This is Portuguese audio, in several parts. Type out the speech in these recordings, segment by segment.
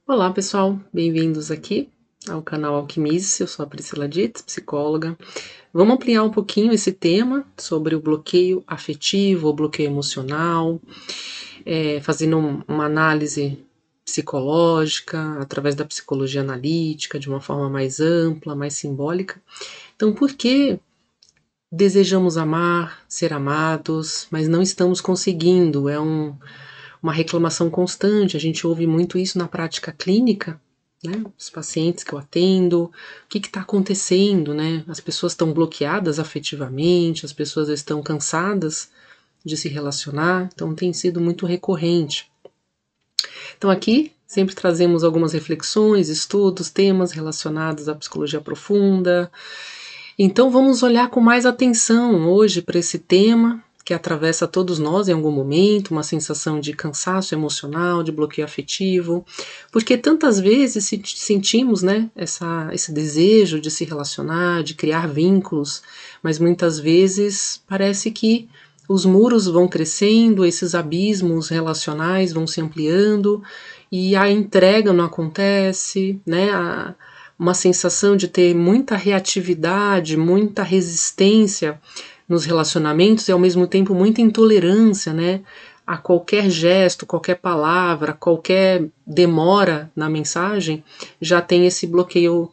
Olá pessoal, bem-vindos aqui ao canal Alquimize. Eu sou a Priscila Dietz, psicóloga. Vamos ampliar um pouquinho esse tema sobre o bloqueio afetivo ou bloqueio emocional, fazendo uma análise psicológica, através da psicologia analítica, de uma forma mais ampla, mais simbólica. Então, por que desejamos amar, ser amados, mas não estamos conseguindo? Uma reclamação constante, a gente ouve muito isso na prática clínica, né? Os pacientes que eu atendo, o que está acontecendo, né? As pessoas estão bloqueadas afetivamente, as pessoas estão cansadas de se relacionar, então tem sido muito recorrente. Então aqui sempre trazemos algumas reflexões, estudos, temas relacionados à psicologia profunda. Então vamos olhar com mais atenção hoje para esse tema que atravessa todos nós em algum momento, uma sensação de cansaço emocional, de bloqueio afetivo, porque tantas vezes sentimos, né, esse desejo de se relacionar, de criar vínculos, mas muitas vezes parece que os muros vão crescendo, esses abismos relacionais vão se ampliando e a entrega não acontece, né? Uma sensação de ter muita reatividade, muita resistência nos relacionamentos e ao mesmo tempo muita intolerância, né? A qualquer gesto, qualquer palavra, qualquer demora na mensagem, já tem esse bloqueio,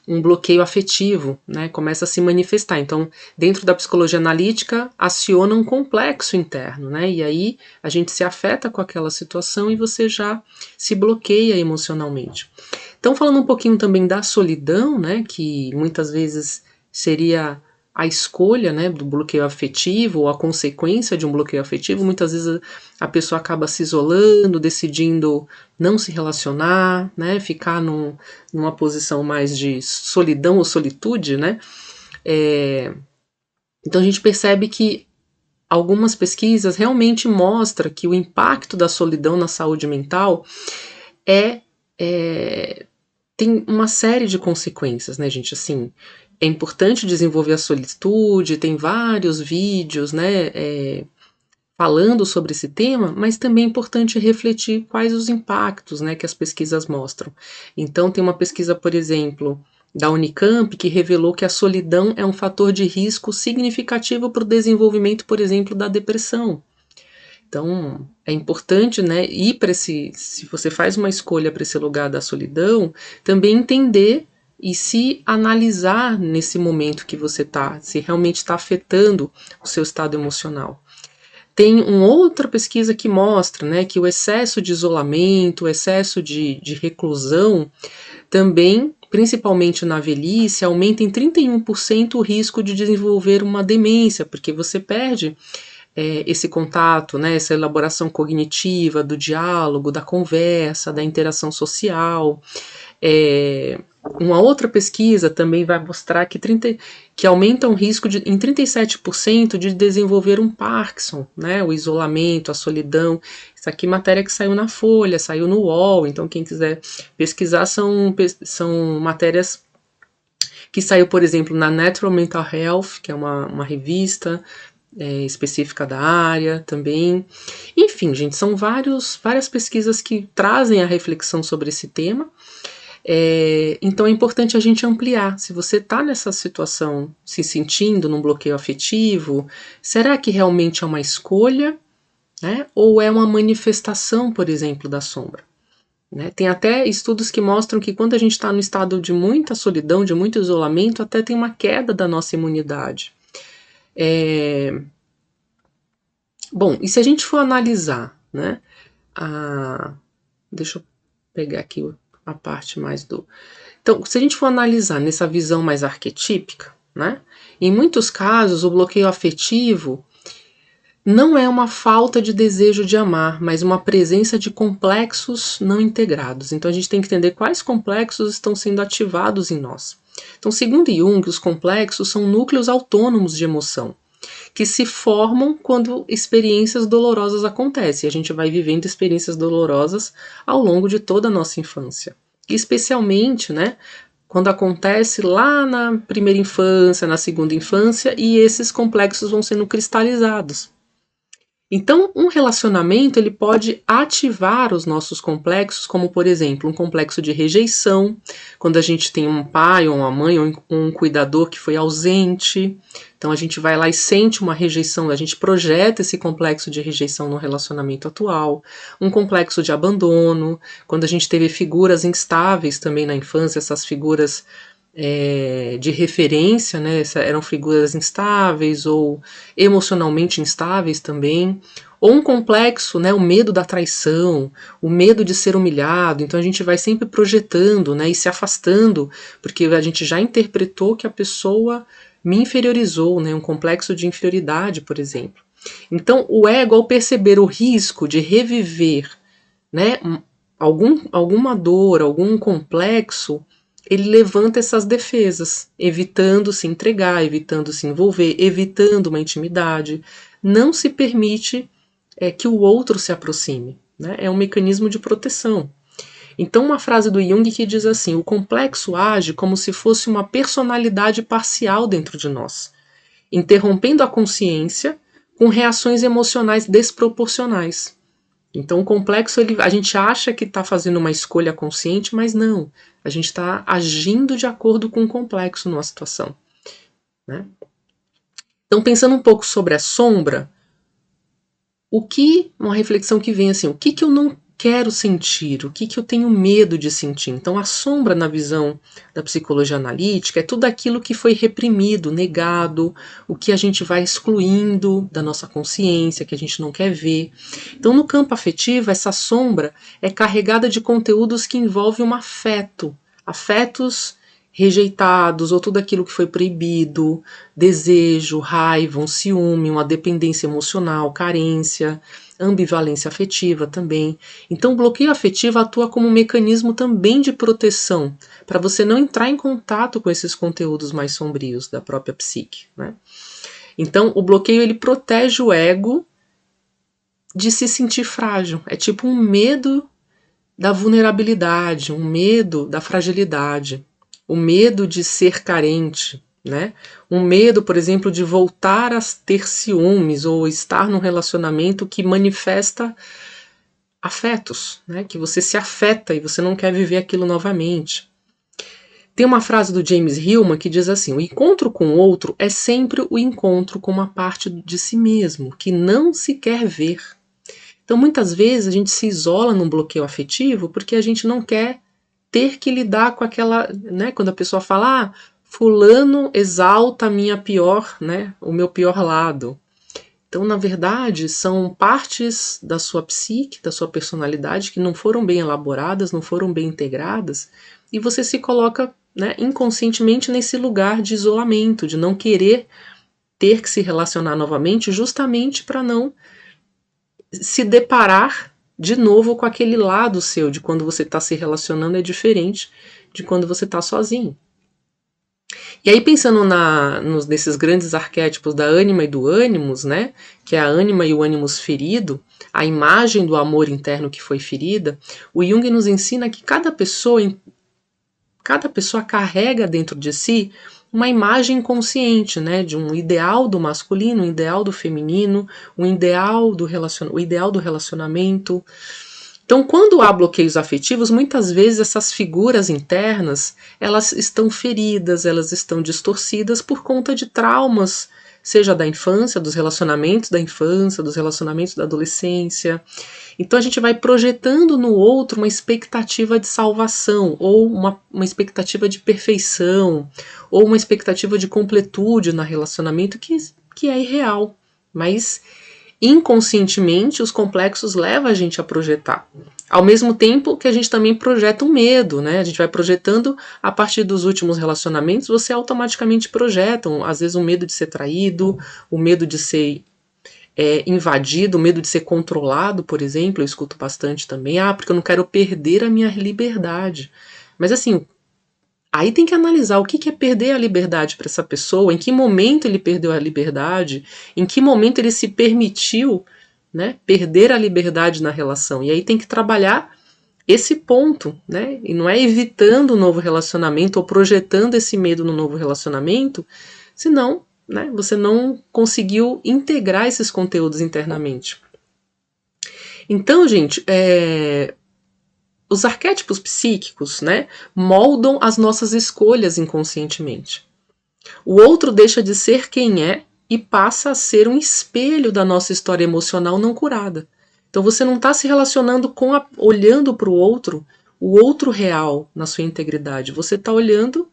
um bloqueio afetivo, né? Começa a se manifestar. Então, dentro da psicologia analítica, aciona um complexo interno, né? E aí a gente se afeta com aquela situação e você já se bloqueia emocionalmente. Então, falando um pouquinho também da solidão, né, que muitas vezes seria a escolha, né, do bloqueio afetivo ou a consequência de um bloqueio afetivo, muitas vezes a pessoa acaba se isolando, decidindo não se relacionar, né, ficar numa posição mais de solidão ou solitude, né. Então a gente percebe que algumas pesquisas realmente mostram que o impacto da solidão na saúde mental tem uma série de consequências, né, gente? Assim, é importante desenvolver a solitude, tem vários vídeos, né, falando sobre esse tema, mas também é importante refletir quais os impactos, né, que as pesquisas mostram. Então, tem uma pesquisa, por exemplo, da Unicamp, que revelou que a solidão é um fator de risco significativo para o desenvolvimento, por exemplo, da depressão. Então, é importante, né, ir para se você faz uma escolha para esse lugar da solidão, também entender e se analisar nesse momento que você está, se realmente está afetando o seu estado emocional. Tem uma outra pesquisa que mostra, né, que o excesso de isolamento, o excesso de reclusão, também, principalmente na velhice, aumenta em 31% o risco de desenvolver uma demência, porque você perde esse contato, né, essa elaboração cognitiva, do diálogo, da conversa, da interação social. Uma outra pesquisa também vai mostrar que aumenta o risco em 37% de desenvolver um Parkinson, né, o isolamento, a solidão. Isso aqui é matéria que saiu na Folha, saiu no UOL, então quem quiser pesquisar são matérias que saiu, por exemplo, na Natural Mental Health, que é uma revista específica da área também. Enfim, gente, são várias pesquisas que trazem a reflexão sobre esse tema. Então é importante a gente ampliar. Se você está nessa situação, se sentindo num bloqueio afetivo, será que realmente é uma escolha, né? Ou é uma manifestação, por exemplo, da sombra? Né? Tem até estudos que mostram que quando a gente está no estado de muita solidão, de muito isolamento, até tem uma queda da nossa imunidade. Bom, e se a gente for analisar, né, deixa eu pegar aqui a parte mais do... Então, se a gente for analisar nessa visão mais arquetípica, né, em muitos casos o bloqueio afetivo não é uma falta de desejo de amar, mas uma presença de complexos não integrados. Então a gente tem que entender quais complexos estão sendo ativados em nós. Então, segundo Jung, os complexos são núcleos autônomos de emoção, que se formam quando experiências dolorosas acontecem. A gente vai vivendo experiências dolorosas ao longo de toda a nossa infância. Especialmente, né, quando acontece lá na primeira infância, na segunda infância, e esses complexos vão sendo cristalizados. Então, um relacionamento ele pode ativar os nossos complexos, como por exemplo, um complexo de rejeição, quando a gente tem um pai ou uma mãe ou um cuidador que foi ausente. Então a gente vai lá e sente uma rejeição, a gente projeta esse complexo de rejeição no relacionamento atual. Um complexo de abandono, quando a gente teve figuras instáveis também na infância, essas figuras de referência, né? Eram figuras instáveis ou emocionalmente instáveis também, ou um complexo, né? O medo da traição, o medo de ser humilhado. Então a gente vai sempre projetando, né? E se afastando, porque a gente já interpretou que a pessoa me inferiorizou, né? Um complexo de inferioridade, por exemplo. Então o ego, ao perceber o risco de reviver, né? Alguma dor, algum complexo, ele levanta essas defesas, evitando se entregar, evitando se envolver, evitando uma intimidade, não se permite que o outro se aproxime. Né? É um mecanismo de proteção. Então, uma frase do Jung que diz assim: o complexo age como se fosse uma personalidade parcial dentro de nós, interrompendo a consciência com reações emocionais desproporcionais. Então, o complexo, a gente acha que está fazendo uma escolha consciente, mas não. A gente está agindo de acordo com o complexo numa situação. Né? Então, pensando um pouco sobre a sombra, uma reflexão que vem assim, o que eu não quero sentir, o que eu tenho medo de sentir. Então, a sombra, na visão da psicologia analítica, é tudo aquilo que foi reprimido, negado, o que a gente vai excluindo da nossa consciência, que a gente não quer ver. Então, no campo afetivo, essa sombra é carregada de conteúdos que envolvem um afeto, afetos rejeitados, ou tudo aquilo que foi proibido, desejo, raiva, um ciúme, uma dependência emocional, carência, ambivalência afetiva também. Então, o bloqueio afetivo atua como um mecanismo também de proteção, para você não entrar em contato com esses conteúdos mais sombrios da própria psique. Né? Então, o bloqueio ele protege o ego de se sentir frágil. É tipo um medo da vulnerabilidade, um medo da fragilidade, o medo de ser carente, né? Um medo, por exemplo, de voltar a ter ciúmes ou estar num relacionamento que manifesta afetos, né? Que você se afeta e você não quer viver aquilo novamente. Tem uma frase do James Hillman que diz assim: o encontro com o outro é sempre o encontro com uma parte de si mesmo, que não se quer ver. Então, muitas vezes, a gente se isola num bloqueio afetivo porque a gente não quer ter que lidar com aquela, né, quando a pessoa fala, fulano exalta a minha pior, né, o meu pior lado. Então, na verdade, são partes da sua psique, da sua personalidade que não foram bem elaboradas, não foram bem integradas, e você se coloca, né, inconscientemente nesse lugar de isolamento, de não querer ter que se relacionar novamente, justamente para não se deparar de novo com aquele lado seu, de quando você está se relacionando é diferente de quando você está sozinho. E aí, pensando nesses grandes arquétipos da ânima e do ânimos, né, que é a ânima e o ânimos ferido, a imagem do amor interno que foi ferida, o Jung nos ensina que cada pessoa carrega dentro de si uma imagem consciente, né, de um ideal do masculino, um ideal do feminino, o ideal do relacionamento. Então, quando há bloqueios afetivos, muitas vezes essas figuras internas, elas estão feridas, elas estão distorcidas por conta de traumas, seja da infância, dos relacionamentos da infância, dos relacionamentos da adolescência. Então a gente vai projetando no outro uma expectativa de salvação, ou uma expectativa de perfeição, ou uma expectativa de completude no relacionamento que é irreal. Mas inconscientemente os complexos levam a gente a projetar. Ao mesmo tempo que a gente também projeta um medo, né? A gente vai projetando a partir dos últimos relacionamentos, você automaticamente projeta, às vezes, o medo de ser traído, o medo de ser invadido, o medo de ser controlado, por exemplo, eu escuto bastante também, porque eu não quero perder a minha liberdade. Mas assim, aí tem que analisar o que é perder a liberdade para essa pessoa, em que momento ele perdeu a liberdade, em que momento ele se permitiu, né, perder a liberdade na relação. E aí tem que trabalhar esse ponto, né? E não é evitando o novo relacionamento ou projetando esse medo no novo relacionamento, senão, né, você não conseguiu integrar esses conteúdos internamente. Então, gente, os arquétipos psíquicos, né, moldam as nossas escolhas inconscientemente. O outro deixa de ser quem é e passa a ser um espelho da nossa história emocional não curada. Então você não está se relacionando olhando para o outro real na sua integridade. Você está olhando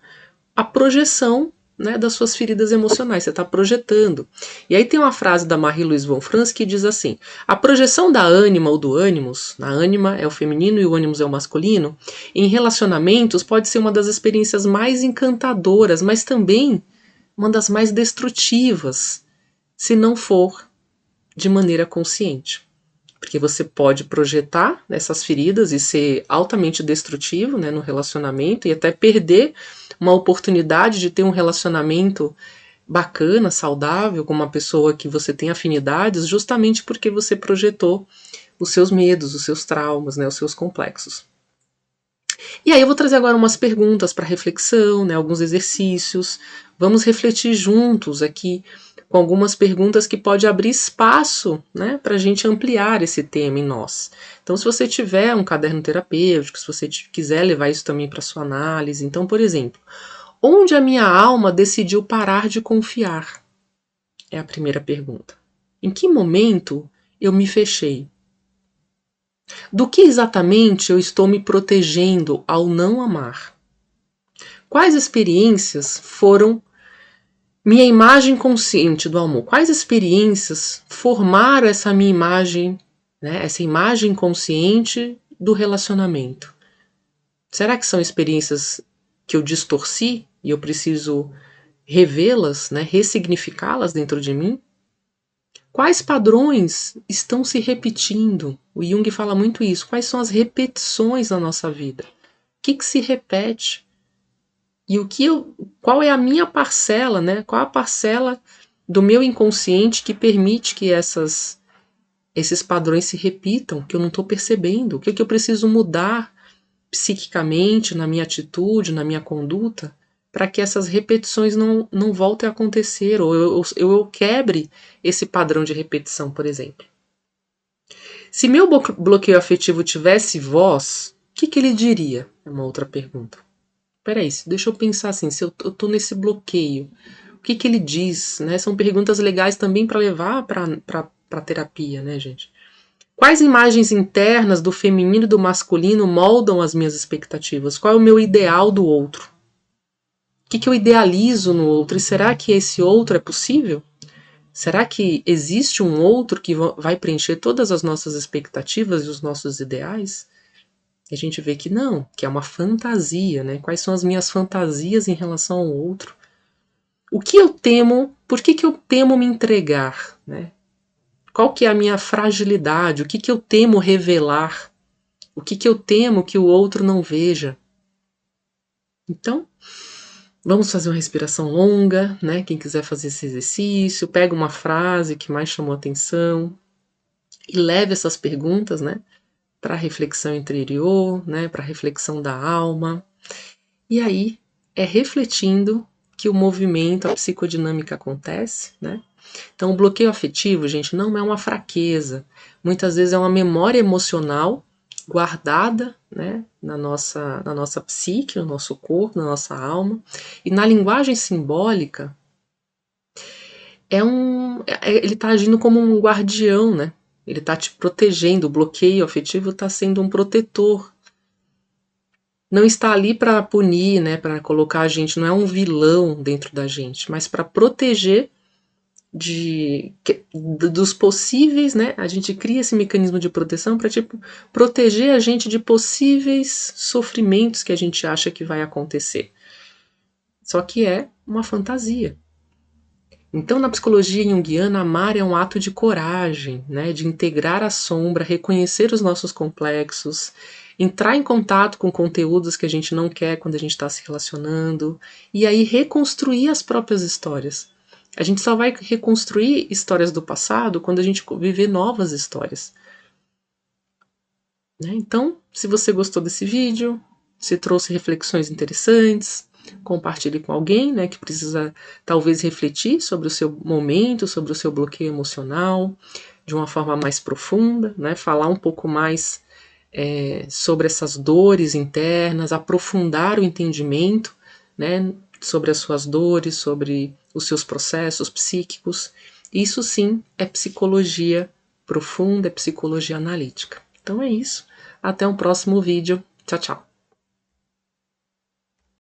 a projeção, né, das suas feridas emocionais. Você está projetando. E aí tem uma frase da Marie-Louise von Franz que diz assim: a projeção da ânima ou do ânimos, a ânima é o feminino e o ânimos é o masculino, em relacionamentos pode ser uma das experiências mais encantadoras, mas também uma das mais destrutivas, se não for de maneira consciente. Porque você pode projetar essas feridas e ser altamente destrutivo, né, no relacionamento e até perder uma oportunidade de ter um relacionamento bacana, saudável, com uma pessoa que você tem afinidades, justamente porque você projetou os seus medos, os seus traumas, né, os seus complexos. E aí eu vou trazer agora umas perguntas para reflexão, né, alguns exercícios. Vamos refletir juntos aqui com algumas perguntas que pode abrir espaço, né, para a gente ampliar esse tema em nós. Então, se você tiver um caderno terapêutico, se você quiser levar isso também para sua análise, então, por exemplo, onde a minha alma decidiu parar de confiar? É a primeira pergunta. Em que momento eu me fechei? Do que exatamente eu estou me protegendo ao não amar? Quais experiências foram minha imagem consciente do amor? Quais experiências formaram essa minha imagem, né, essa imagem consciente do relacionamento? Será que são experiências que eu distorci e eu preciso revê-las, né, ressignificá-las dentro de mim? Quais padrões estão se repetindo? O Jung fala muito isso. Quais são as repetições na nossa vida? O que se repete? E qual é a minha parcela, né? Qual a parcela do meu inconsciente que permite que esses padrões se repitam, que eu não estou percebendo? O que eu preciso mudar psiquicamente, na minha atitude, na minha conduta, para que essas repetições não voltem a acontecer, ou eu quebre esse padrão de repetição, por exemplo. Se meu bloqueio afetivo tivesse voz, o que ele diria? É uma outra pergunta. Peraí, deixa eu pensar assim, se eu tô nesse bloqueio, o que ele diz, né? São perguntas legais também para levar para terapia, né, gente? Quais imagens internas do feminino e do masculino moldam as minhas expectativas? Qual é o meu ideal do outro? O que eu idealizo no outro? E será que esse outro é possível? Será que existe um outro que vai preencher todas as nossas expectativas e os nossos ideais? E a gente vê que não, que é uma fantasia, né? Quais são as minhas fantasias em relação ao outro? O que eu temo? Por que eu temo me entregar, né? Qual que é a minha fragilidade? O que eu temo revelar? O que eu temo que o outro não veja? Então, vamos fazer uma respiração longa, né? Quem quiser fazer esse exercício, pega uma frase que mais chamou atenção e leve essas perguntas, né, para a reflexão interior, né, para a reflexão da alma. E aí é refletindo que o movimento, a psicodinâmica acontece, né? Então, o bloqueio afetivo, gente, não é uma fraqueza. Muitas vezes é uma memória emocional guardada, né, na nossa psique, no nosso corpo, na nossa alma. E na linguagem simbólica, ele está agindo como um guardião, né? Ele está te protegendo. O bloqueio afetivo está sendo um protetor. Não está ali para punir, né, para colocar a gente, não é um vilão dentro da gente, mas para proteger dos possíveis, né? A gente cria esse mecanismo de proteção para proteger a gente de possíveis sofrimentos que a gente acha que vai acontecer. Só que é uma fantasia. Então, na psicologia junguiana, amar é um ato de coragem, né? De integrar a sombra, reconhecer os nossos complexos, entrar em contato com conteúdos que a gente não quer quando a gente está se relacionando, e aí reconstruir as próprias histórias. A gente só vai reconstruir histórias do passado quando a gente viver novas histórias. Né? Então, se você gostou desse vídeo, se trouxe reflexões interessantes, compartilhe com alguém, né, que precisa talvez refletir sobre o seu momento, sobre o seu bloqueio emocional. de uma forma mais profunda, né? Falar um pouco mais sobre essas dores internas, aprofundar o entendimento, né? Sobre as suas dores, sobre os seus processos psíquicos. Isso sim é psicologia profunda, é psicologia analítica. Então é isso. Até o próximo vídeo. Tchau, tchau.